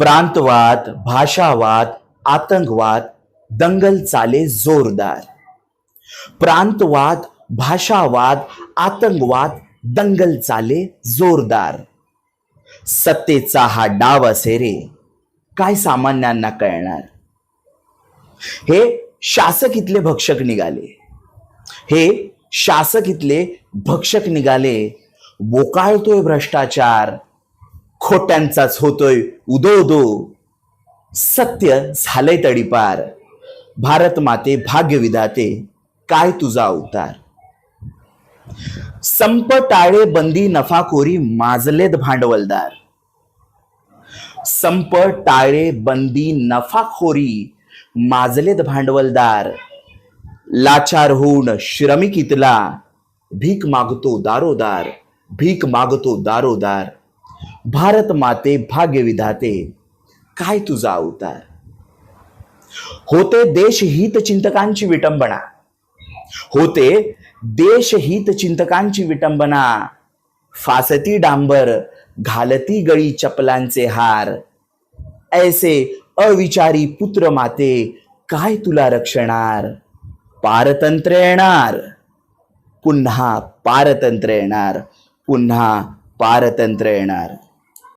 प्रांतवाद, भाषावाद, आतंकवाद, दंगल चाले जोरदार. प्रांतवाद, भाषावाद, आतंकवाद, दंगल चाले जोरदार. सत्तेचा हा डाव असे रे, काय सामान्यांना कळणार. हे शासक इथले भक्षक निघाले, हे शासक इथले भक्षक निघाले. बोकाळतोय भ्रष्टाचार, खोट्यांचाच होतोय उदो उदो. सत्य झालंय तडीपार. भारत माते भाग्य विधाते, काय तुझा अवतार. संप टाळे बंदी नफाखोरी माजलेत भांडवलदार. संप टाळे बंदी नफाखोरी माजलेत भांडवलदार. लाचार होऊन श्रमिक इथला भीक मागतो दारोदार, भीक मागतो दारोदार. भारत माते भाग्य विधाते, काय तुझा अवतार. होते देशहित चिंतकांची विटंबना, होते देशहित चिंतकांची विटंबना. फासती डांबर, घालती गळी चपलांचे हार. ऐसे अविचारी पुत्र माते, काय तुला रक्षणार. पारतंत्र्य येणार, पुन्हा पारतंत्र्य येणार, पुन्हा पारतंत्र्य येणार.